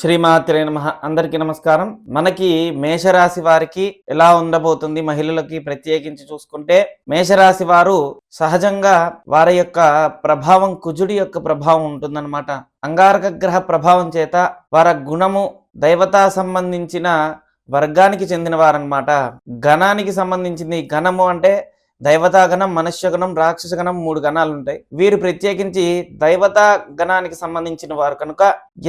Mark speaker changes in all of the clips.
Speaker 1: శ్రీమాత్రే నమః. అందరికీ నమస్కారం. మనకి మేషరాశి వారికి ఎలా ఉండబోతుంది, మహిళలకి ప్రత్యేకించి చూసుకుంటే మేషరాశి వారు సహజంగా వారి యొక్క ప్రభావం కుజుడి యొక్క ప్రభావం ఉంటుందన్నమాట. అంగారక గ్రహ ప్రభావం చేత వారి గుణము దైవతా సంబంధించిన వర్గానికి చెందిన వారన్నమాట. గణానికి సంబంధించింది. గణము అంటే దైవతాగణం, మనుష్యగణం, రాక్షసగణం 3 గణాలు ఉంటాయి. వీరు ప్రత్యేకించి దైవతా గణానికి సంబంధించిన వారు కనుక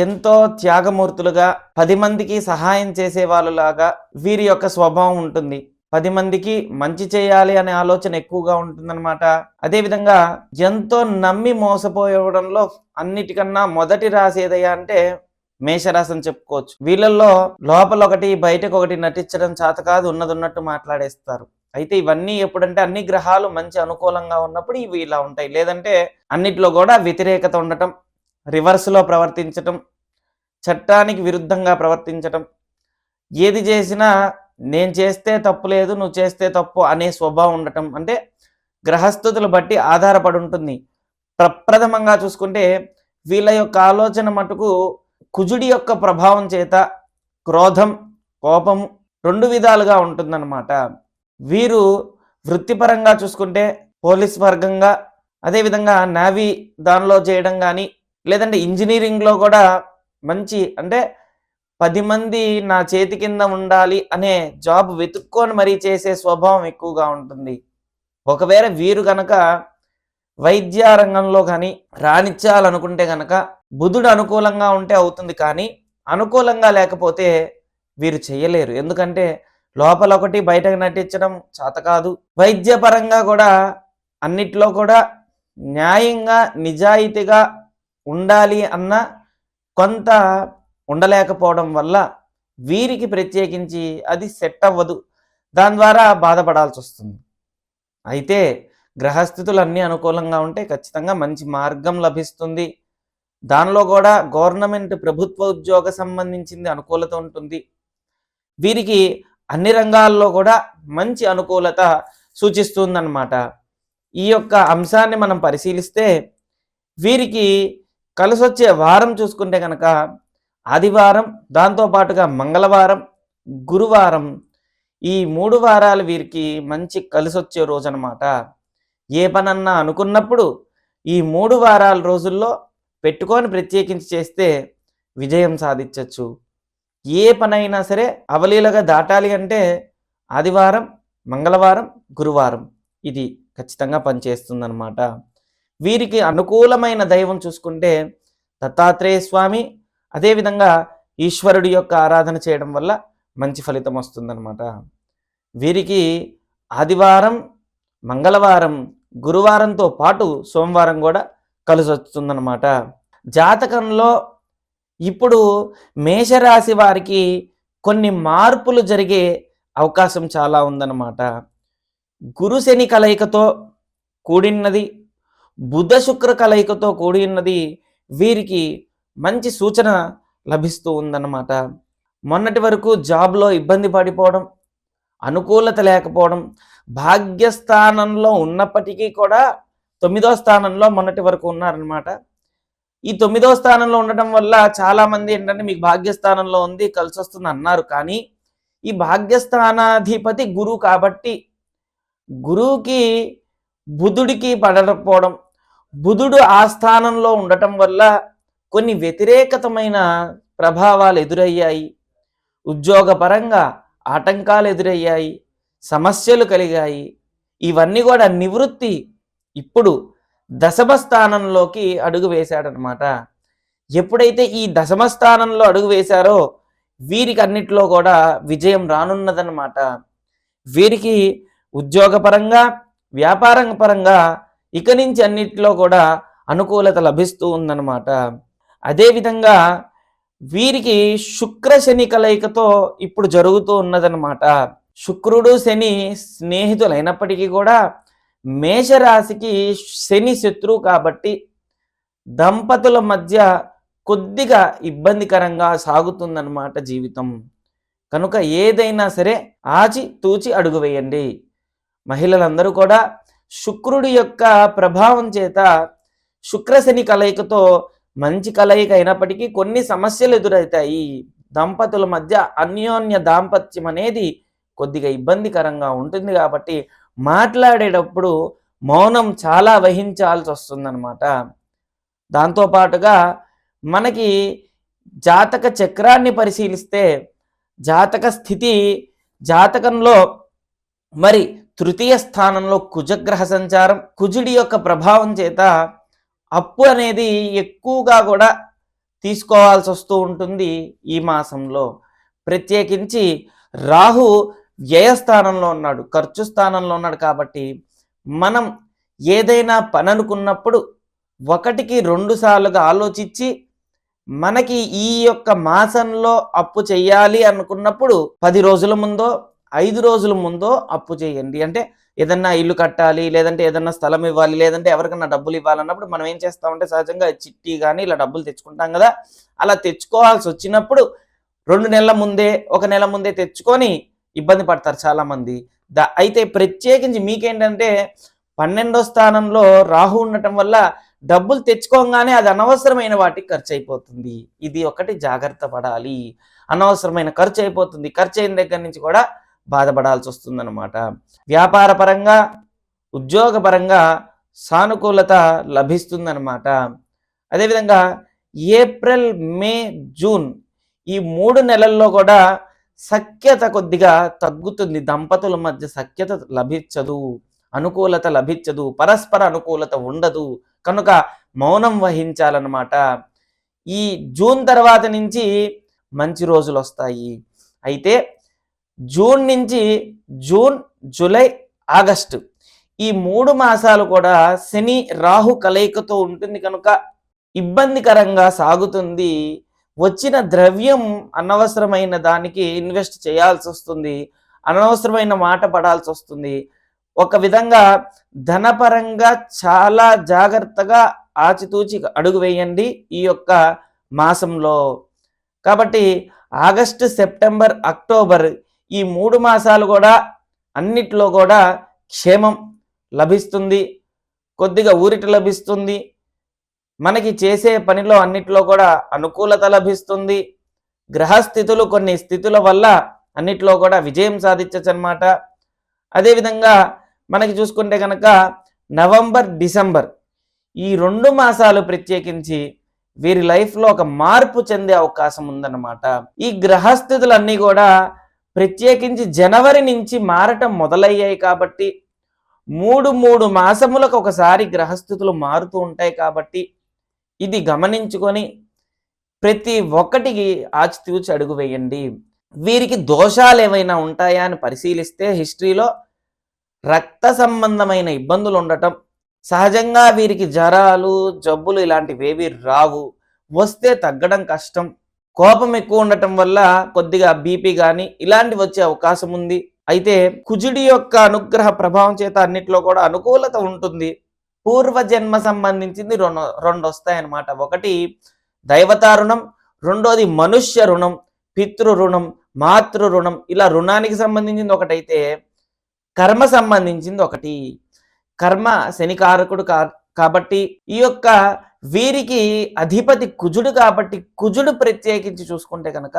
Speaker 1: ఎంతో త్యాగమూర్తులుగా 10 మందికి సహాయం చేసే వాళ్ళలాగా వీరి యొక్క స్వభావం ఉంటుంది. 10 మందికి మంచి చేయాలి అనే ఆలోచన ఎక్కువగా ఉంటుందన్నమాట. అదేవిధంగా ఎంతో నమ్మి మోసపోవడంలో అన్నిటికన్నా మొదటి రాశి ఏదయ్యా అంటే మేషరాశి అని చెప్పుకోవచ్చు. వీళ్ళల్లో లోపల ఒకటి బయటకు ఒకటి నటించడం చేత కాదు, ఉన్నది ఉన్నట్టు మాట్లాడేస్తారు. అయితే ఇవన్నీ ఎప్పుడంటే అన్ని గ్రహాలు మంచి అనుకూలంగా ఉన్నప్పుడు ఇవి ఇలా ఉంటాయి. లేదంటే అన్నిట్లో కూడా వ్యతిరేకత ఉండటం, రివర్స్లో ప్రవర్తించటం, చట్టానికి విరుద్ధంగా ప్రవర్తించటం, ఏది చేసినా నేను చేస్తే తప్పు లేదు, నువ్వు చేస్తే తప్పు అనే స్వభావం ఉండటం, అంటే గ్రహస్థితులు బట్టి ఆధారపడి ఉంటుంది. ప్రప్రథమంగా చూసుకుంటే వీళ్ళ యొక్క ఆలోచన మటుకు కుజుడి యొక్క ప్రభావం చేత క్రోధం, కోపము 2 విధాలుగా ఉంటుందన్నమాట. వీరు వృత్తిపరంగా చూసుకుంటే పోలీస్ వర్గంగా, అదేవిధంగా నేవీ దానిలో చేయడం కానీ, లేదంటే ఇంజనీరింగ్లో కూడా మంచి అంటే 10 మంది నా చేతి కింద ఉండాలి అనే జాబ్ వెతుక్కొని మరీ చేసే స్వభావం ఎక్కువగా ఉంటుంది. ఒకవేళ వీరు కనుక వైద్య రంగంలో కానీ రాణించాలనుకుంటే కనుక బుధుడు అనుకూలంగా ఉంటే అవుతుంది, కానీ అనుకూలంగా లేకపోతే వీరు చేయలేరు. ఎందుకంటే లోపల ఒకటి బయటకు నటించడం చేత కాదు. వైద్యపరంగా కూడా అన్నిట్లో కూడా న్యాయంగా నిజాయితీగా ఉండాలి అన్న కొంత ఉండలేకపోవడం వల్ల వీరికి ప్రత్యేకించి అది సెట్ అవ్వదు. దాని ద్వారా బాధపడాల్సి వస్తుంది. అయితే గ్రహస్థితులు అన్నీ అనుకూలంగా ఉంటే ఖచ్చితంగా మంచి మార్గం లభిస్తుంది. దానిలో కూడా గవర్నమెంట్ ప్రభుత్వ ఉద్యోగ సంబంధించింది అనుకూలత ఉంటుంది. వీరికి అన్ని రంగాల్లో కూడా మంచి అనుకూలత సూచిస్తుందన్నమాట. ఈ యొక్క అంశాన్ని మనం పరిశీలిస్తే వీరికి కలిసొచ్చే వారం చూసుకుంటే కనుక ఆదివారం, దాంతోపాటుగా మంగళవారం, గురువారం, ఈ 3 వారాలు వీరికి మంచి కలిసొచ్చే రోజు అన్నమాట. ఏ పనన్నా అనుకున్నప్పుడు ఈ 3 వారాల రోజుల్లో పెట్టుకొని ప్రత్యేకించి చేస్తే విజయం సాధించవచ్చు. ఏ పనైనా సరే అవలీలగా దాటాలి అంటే ఆదివారం, మంగళవారం, గురువారం ఇది ఖచ్చితంగా పనిచేస్తుందన్నమాట. వీరికి అనుకూలమైన దైవం చూసుకుంటే దత్తాత్రేయ స్వామి, అదేవిధంగా ఈశ్వరుడి యొక్క ఆరాధన చేయడం వల్ల మంచి ఫలితం వస్తుందన్నమాట. వీరికి ఆదివారం, మంగళవారం, గురువారంతో పాటు సోమవారం కూడా కలిసి వస్తుందన్నమాట. జాతకంలో ఇప్పుడు మేషరాశి వారికి కొన్ని మార్పులు జరిగే అవకాశం చాలా ఉందన్నమాట. గురు శని కలయికతో కూడినది, బుధ శుక్ర కలయికతో కూడినది వీరికి మంచి సూచన లభిస్తూ ఉందన్నమాట. మొన్నటి వరకు జాబ్లో ఇబ్బంది పడిపోవడం, అనుకూలత లేకపోవడం, భాగ్యస్థానంలో ఉన్నప్పటికీ కూడా 9వ స్థానంలో మొన్నటి వరకు ఉన్నారనమాట. ఈ 9వ స్థానంలో ఉండటం వల్ల చాలామంది ఏంటంటే మీకు భాగ్యస్థానంలో ఉంది కలిసి వస్తుంది అన్నారు, కానీ ఈ భాగ్యస్థానాధిపతి గురువు కాబట్టి గురువుకి బుధుడికి పడకపోవడం, బుధుడు ఆ స్థానంలో ఉండటం వల్ల కొన్ని వ్యతిరేకతమైన ప్రభావాలు ఎదురయ్యాయి. ఉద్యోగపరంగా ఆటంకాలు ఎదురయ్యాయి, సమస్యలు కలిగాయి. ఇవన్నీ కూడా నివృత్తి ఇప్పుడు దశమ స్థానంలోకి అడుగు వేశాడనమాట. ఎప్పుడైతే ఈ దశమ స్థానంలో అడుగు వేశారో వీరికి అన్నిట్లో కూడా విజయం రానున్నదన్నమాట. వీరికి ఉద్యోగపరంగా, వ్యాపారం పరంగా ఇక నుంచి అన్నిట్లో కూడా అనుకూలత లభిస్తూ ఉందన్నమాట. అదేవిధంగా వీరికి శుక్ర శని కలయికతో ఇప్పుడు జరుగుతూ ఉన్నదన్నమాట. శుక్రుడు శని స్నేహితులైనప్పటికీ కూడా మేషరాశికి శని శత్రువు కాబట్టి దంపతుల మధ్య కొద్దిగా ఇబ్బందికరంగా సాగుతుందన్నమాట జీవితం. కనుక ఏదైనా సరే ఆచి తూచి అడుగు వేయండి. మహిళలందరూ కూడా శుక్రుడి యొక్క ప్రభావం చేత శుక్ర శని కలయికతో మంచి కలయిక అయినప్పటికీ కొన్ని సమస్యలు ఎదురవుతాయి. దంపతుల మధ్య అన్యోన్య దాంపత్యం అనేది కొద్దిగా ఇబ్బందికరంగా ఉంటుంది కాబట్టి మాట్లాడేటప్పుడు మౌనం చాలా వహించాల్సి వస్తుందన్నమాట. దాంతో పాటుగా మనకి జాతక చక్రాన్ని పరిశీలిస్తే జాతక స్థితి జాతకంలో మరి తృతీయ స్థానంలో కుజగ్రహ సంచారం, కుజుడి యొక్క ప్రభావం చేత అప్పు అనేది ఎక్కువగా కూడా తీసుకోవాల్సి వస్తూ ఉంటుంది ఈ మాసంలో. ప్రత్యేకించి రాహు వ్యయస్థానంలో ఉన్నాడు, ఖర్చు స్థానంలో ఉన్నాడు కాబట్టి మనం ఏదైనా పని అనుకున్నప్పుడు ఒకటికి 2 సార్లుగా ఆలోచించి మనకి ఈ యొక్క మాసంలో అప్పు చెయ్యాలి అనుకున్నప్పుడు 10 రోజుల ముందో 5 రోజుల ముందో అప్పు చేయండి. అంటే ఏదన్నా ఇల్లు కట్టాలి, లేదంటే ఏదన్నా స్థలం ఇవ్వాలి, లేదంటే ఎవరికన్నా డబ్బులు ఇవ్వాలన్నప్పుడు మనం ఏం చేస్తామంటే సహజంగా చిట్టి కానీ ఇలా డబ్బులు తెచ్చుకుంటాం కదా. అలా తెచ్చుకోవాల్సి వచ్చినప్పుడు 2 నెలల ముందే 1 నెల ముందే తెచ్చుకొని ఇబ్బంది పడతారు చాలామంది. అయితే ప్రత్యేకించి మీకేంటంటే 12వ స్థానంలో రాహు ఉండటం వల్ల డబ్బులు తెచ్చుకోగానే అది అనవసరమైన వాటికి ఖర్చు అయిపోతుంది. ఇది ఒకటి జాగ్రత్త పడాలి. అనవసరమైన ఖర్చు అయిపోతుంది. ఖర్చు అయిన దగ్గర నుంచి కూడా బాధపడాల్సి వస్తుందన్నమాట. వ్యాపార పరంగా, ఉద్యోగపరంగా సానుకూలత లభిస్తుందన్నమాట. అదేవిధంగా ఏప్రిల్, మే, జూన్ ఈ 3 నెలల్లో కూడా సఖ్యత కొద్దిగా తగ్గుతుంది. దంపతుల మధ్య సఖ్యత లభించదు, అనుకూలత లభించదు, పరస్పర అనుకూలత ఉండదు. కనుక మౌనం వహించాలన్నమాట. ఈ జూన్ తర్వాత నుంచి మంచి రోజులు వస్తాయి. అయితే జూన్ నుంచి జూన్, జూలై, ఆగస్టు ఈ 3 మాసాలు కూడా శని రాహు కలయికతో ఉంటుంది కనుక ఇబ్బందికరంగా సాగుతుంది. వచ్చిన ద్రవ్యం అనవసరమైన దానికి ఇన్వెస్ట్ చేయాల్సి వస్తుంది, అనవసరమైన మాట పడాల్సి వస్తుంది. ఒక విధంగా ధనపరంగా చాలా జాగ్రత్తగా ఆచితూచి అడుగు వేయండి ఈ యొక్క మాసంలో. కాబట్టి ఆగస్టు, సెప్టెంబర్, అక్టోబర్ ఈ 3 మాసాలు కూడా అన్నిట్లో కూడా క్షేమం లభిస్తుంది, కొద్దిగా ఊరిట లభిస్తుంది. మనకి చేసే పనిలో అన్నిట్లో కూడా అనుకూలత లభిస్తుంది. గ్రహస్థితులు కొన్ని స్థితుల వల్ల అన్నిట్లో కూడా విజయం సాధించచ్చు అన్నమాట. అదేవిధంగా మనకి చూసుకుంటే కనుక నవంబర్, డిసెంబర్ ఈ 2 మాసాలు ప్రత్యేకించి వీరి లైఫ్లో ఒక మార్పు చెందే అవకాశం ఉందన్నమాట. ఈ గ్రహస్థితులన్నీ కూడా ప్రత్యేకించి జనవరి నుంచి మారటం మొదలయ్యాయి కాబట్టి 3 మాసములకు ఒకసారి గ్రహస్థితులు మారుతూ ఉంటాయి కాబట్టి ఇది గమనించుకొని ప్రతి ఒక్కటికి ఆచితూచి అడుగు వేయండి. వీరికి దోషాలు ఏమైనా ఉంటాయా అని పరిశీలిస్తే హిస్టరీలో రక్త సంబంధమైన ఇబ్బందులు ఉండటం, సహజంగా వీరికి జ్వరాలు, జబ్బులు ఇలాంటివేవి రావు, వస్తే తగ్గడం కష్టం. కోపం ఎక్కువ ఉండటం వల్ల కొద్దిగా బీపీ కానీ ఇలాంటివి వచ్చే అవకాశం ఉంది. అయితే కుజుడి యొక్క అనుగ్రహ ప్రభావం చేత అన్నిట్లో కూడా అనుకూలత ఉంటుంది. పూర్వజన్మ సంబంధించింది 2 వస్తాయన్నమాట. ఒకటి దైవతా రుణం, రెండోది మనుష్య రుణం, పితృ రుణం, మాతృ రుణం. ఇలా రుణానికి సంబంధించింది ఒకటైతే కర్మ సంబంధించింది ఒకటి. కర్మ శనికారకుడు కాబట్టి ఈ యొక్క వీరికి అధిపతి కుజుడు కాబట్టి కుజుడు ప్రత్యేకించి చూసుకుంటే కనుక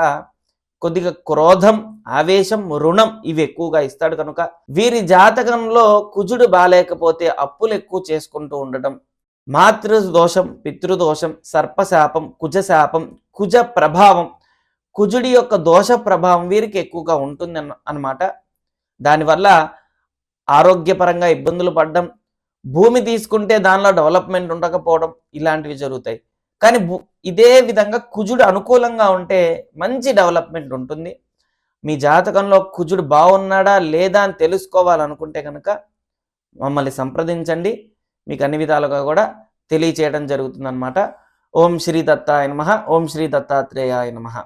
Speaker 1: కొద్దిగా క్రోధం, ఆవేశం, రుణం ఇవి ఎక్కువగా ఇస్తాడు. కనుక వీరి జాతకంలో కుజుడు బాలేకపోతే అప్పులు ఎక్కువ చేసుకుంటూ ఉండటం, మాతృదోషం, పితృదోషం, సర్పశాపం, కుజశాపం, కుజ ప్రభావం, కుజుడి యొక్క దోష ప్రభావం వీరికి ఎక్కువగా ఉంటుంది అన్నమాట. దానివల్ల ఆరోగ్యపరంగా ఇబ్బందులు పడడం, భూమి తీసుకుంటే దానిలో డెవలప్మెంట్ ఉండకపోవడం ఇలాంటివి జరుగుతాయి. కానీ ఇదే విధంగా కుజుడు అనుకూలంగా ఉంటే మంచి డెవలప్మెంట్ ఉంటుంది. మీ జాతకంలో కుజుడు బాగున్నాడా లేదా అని తెలుసుకోవాలనుకుంటే కనుక మమ్మల్ని సంప్రదించండి. మీకు అన్ని విధాలుగా కూడా తెలియచేయడం జరుగుతుందన్నమాట. ఓం శ్రీ దత్తాయ నమః. ఓం శ్రీ దత్తాత్రేయాయ నమః.